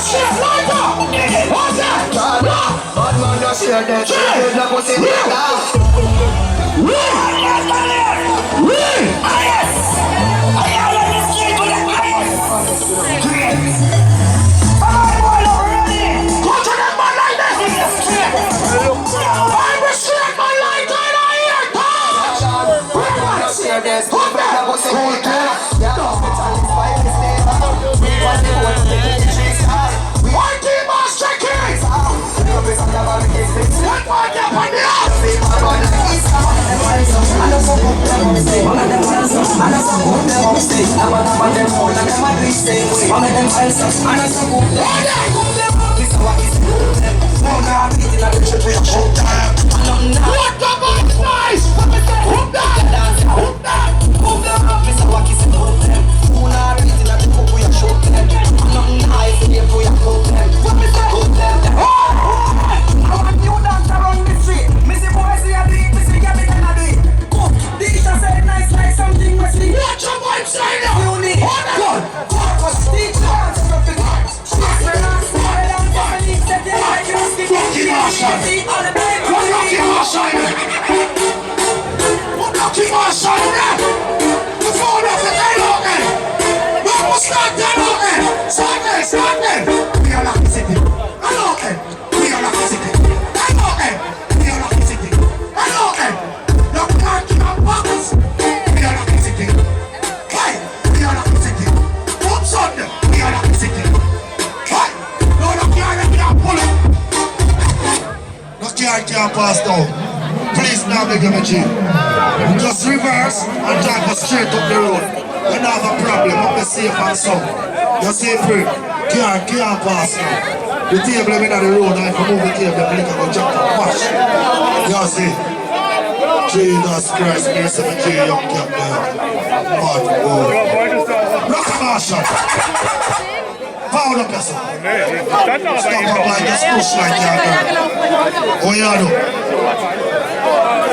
shit like that. What's that? Bad man just share that. No pussy like that. Please now make him a G. Just reverse and drive us straight up the road. We don't have a problem, up the safe and sound. You see free, can't pass now. The table in the road, and if you move the table, the liquor will jump and mash. You see? Jesus Christ, me say me G young cap there. Mad boy. Rock a marshal. Power up yourself. Stop up like just push like that. Oh yeah, do.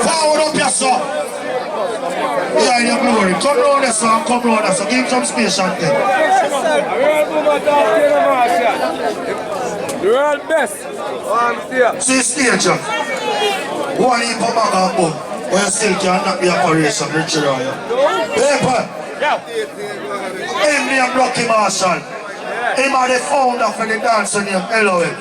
Forward up yourself. Yeah, in your glory. Come round there, son. Come round there, son. Give him some space and thing. The world best. See stage, John. One heap of bag and boom. When you still can't knock the operation, Richard Ryan. Paper. Him named Rocky Marshall. Him are the founder for the dancer named Elohim.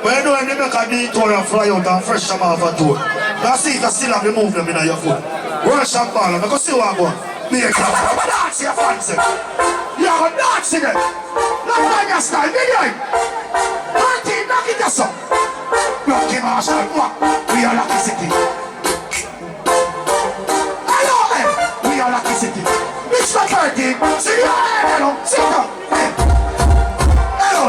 When you know him, they make a detour and fly out and fresh them off a tour. Now see if you still have removed them in your foot. Worship ball, and I go see what I go. Make it up. I'm a dance your fancy. You're going to dance again. Not like your style, video. 13, knock it yourself. Rocky Marshall, what? We are Lucky City. Hello, we are Lucky City. Mr. 13, see you, hello, sit down. Hello,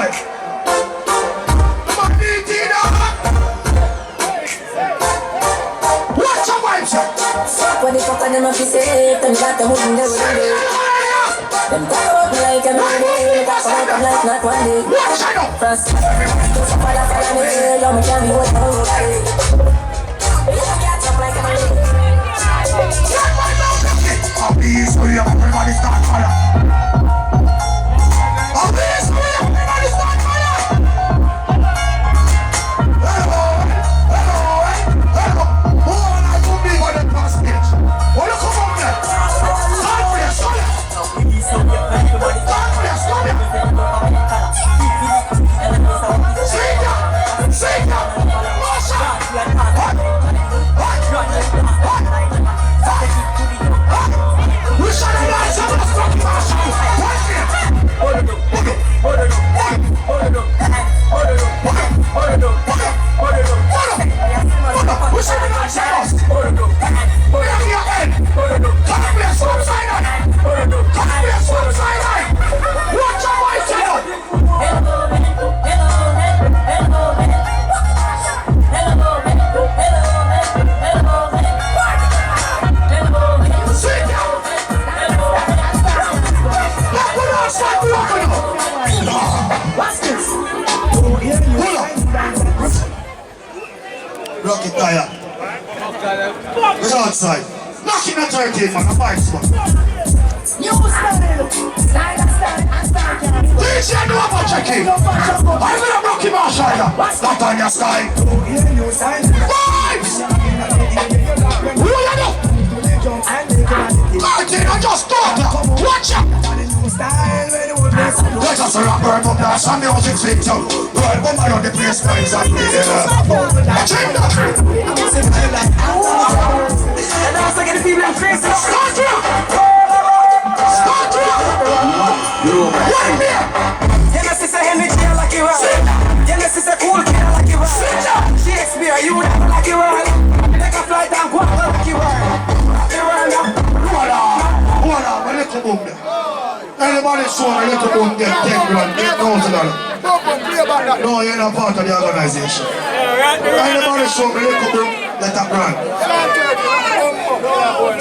watch your vibes, when they fuck on them, she say, them got them moving there with them. Them talk about me like a movie, talk about them like not one day. First, follow me, you're my candy, what the hell? You can't jump like a movie. I'll be easy with you, everybody start fire. I'll be easy with you, everybody start fire. Hello. Who are I to be on the past stage? What you come on there? Start for your son. Sing ya. We shall have some of the Rock it tire. We're outside. Knocking at 13, man. A bike's one. DJ Nova checking. out on your sky. Vibes! Who you know? Martin, I just thought. Watch out! Let us rock, burn up, dash, and music speak to. Roll bomb around the place, guys, and be there. Agenda! And also get the people in crazy. Start rock! Start rock! One there! Yeah, sister Henry, she like you are. Yeah, sister Cool, she like you are. Shakespeare, you never like you are. Take a flight and go like you are. Hold on, a little boom there. Anybody show a little boom there, $10 grand, $8,000. No, you're not part of the organization. Anybody show a little boom, let a grand.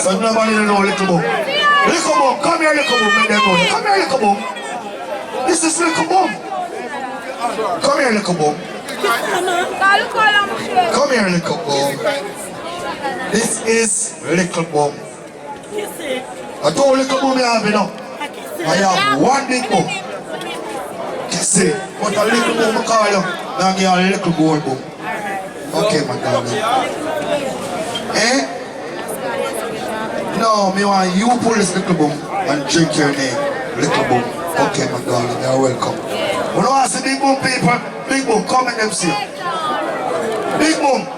So nobody know little boom. Little boom, come here, little boom, make them know. Come here, little boom. This is little boom. Come here, little boom. Come here, little boom. This is little boom. I told little boom you have enough. I have one big boom. You see, what a little boom I call you. Now give you a little gold boom. Okay, my darling. Eh? No, me want you pull this little boom and drink your name. Little boom. Okay, my darling, you're welcome. We don't want to see big boom people. Big boom, come and them see. Big boom.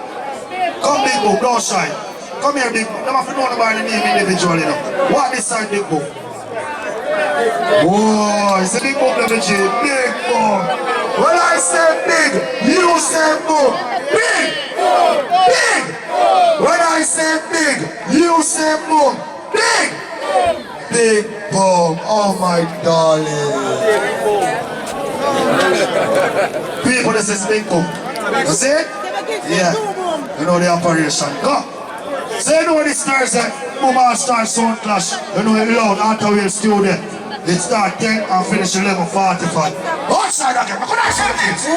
Come big boom, don't shy. Come here, big boom. Don't have to know about the name individually, you know. What this side, big boom? Whoa, it's a big boom, let me see. Big boom. When I say big, you say boom. Big. Big. When I say big, you say boom. Big. Big boom. Oh my darling. People, this is big boom. You see it? Yeah. You know the operation. Go. So you know this Thursday, Boom and Star Sound Clash. You know it loud, Anterwheel Studio. It start 10 and finish 11:45. Outside again, but could I say this? A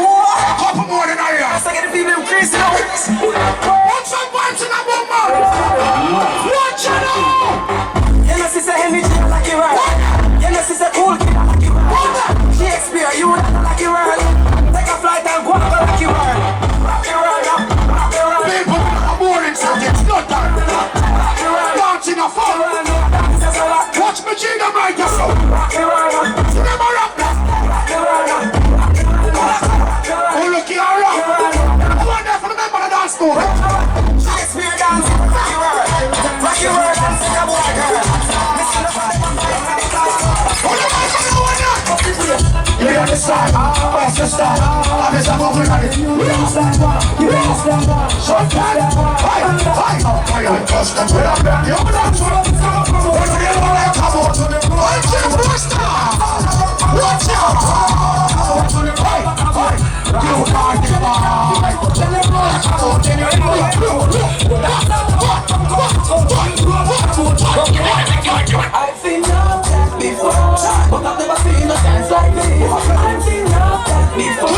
couple more than I am. So get the people in crazy now. What's up, vibes in a boom, man? Watch it now! Yeah, sister Henry, she like you are. Yeah, sister Cool, she like you are. Shakespeare, you never like you are. Take a flight and go like you are. People are boring, so it's not done. Dancing a phone. Watch me change the mic, you know. Remember up. Oh, look here, rock. Go on there for the member of the dance floor. Shakespeare dance, rock your word and sing a boy girl. You understand? What's your style? I'm just a moving on it. You understand what? You understand what? Short time. Hi. I trust them with a band. You're not sure. When you get all that come on. I'm just a star. Watch out. Hi. You can't give up. I've seen love that before, but I've never seen a dance like this. I've seen love that before,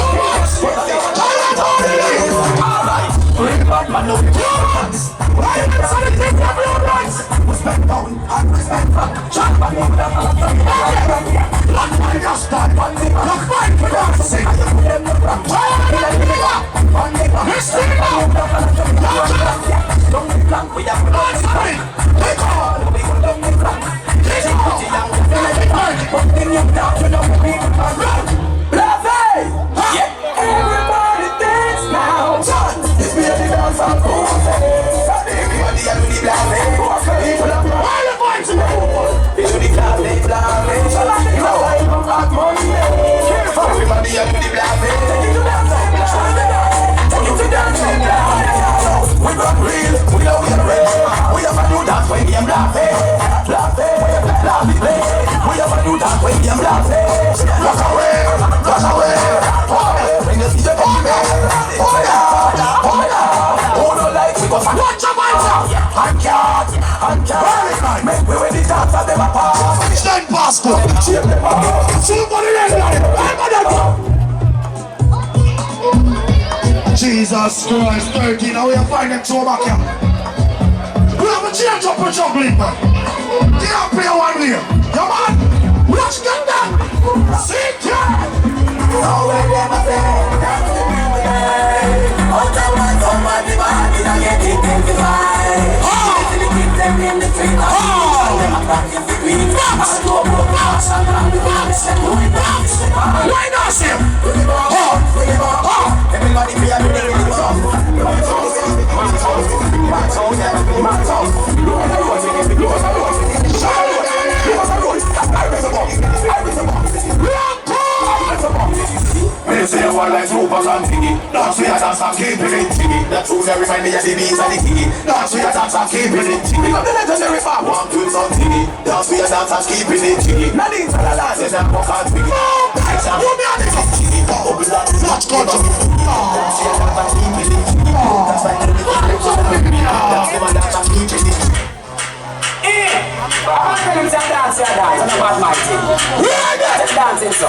but I've never seen alright, bring back my love. Right, that's how they take everyone right. Respect down and respect back. Chat back in the house. Lock my gas stand. Lock my gas stand. Them the rock. Listen now. Don't be blank with your blood. Take on. Don't be blank. Take on. Putting you down to the people around. Bluffy. Yeah. Everybody dance now. This be the dance of course. Everybody has to be bluffy. People are all the vibes in the world. They should be bluffy. You know I don't have money. Everybody has to be bluffy. We got real, we know we are real. We have a new dance when we are laughing. We have a new dance when we are laughing. Walk away. Bring us to the oh no like we go watch your minds. I can't. Make me when the dance of them apart. Stand Pascal. Somebody there. Jesus Christ, 13, now we are finding two back here. We have a change up for juggling, man. They don't play one here. Come on, let's get that. Sit here. Why not see him? Everybody be a minute. Me say you want like super and tiggy. Dance with a dance and keep it tiggy. The truth that remind me of the beats and the tiggy. Dance with a dance and keep it tiggy. The legendary far one twins on tiggy. Dance with a dance and keep it tiggy. Nadine for the lads is a fuck and tiggy. You me on the tiggy. Watch culture. Dance with a dance and keep it tiggy. That's why you dance with a dance and keep it tiggy. Dancing so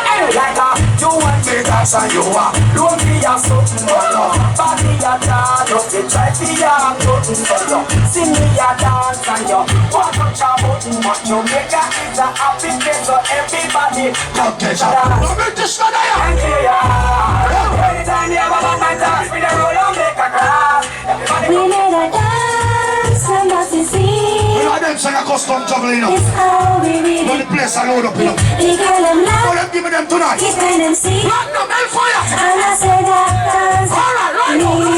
anyway, like you want to dance and you are don't be a something but no body a dance, don't be try to be a something but no see me a dance and you want to chop button but you make a it's a happy day so everybody Don't catch up. Don't make this one there. anytime you have a man dance with a roll and make a class everybody We made a dance and nothing see. You know them say a custom juggling up. It's how we did But it. the place I load up, you know. We call them So love, them give me them tonight. it's kind of see. Platinum Hellfire. And I said that dance. All right, right.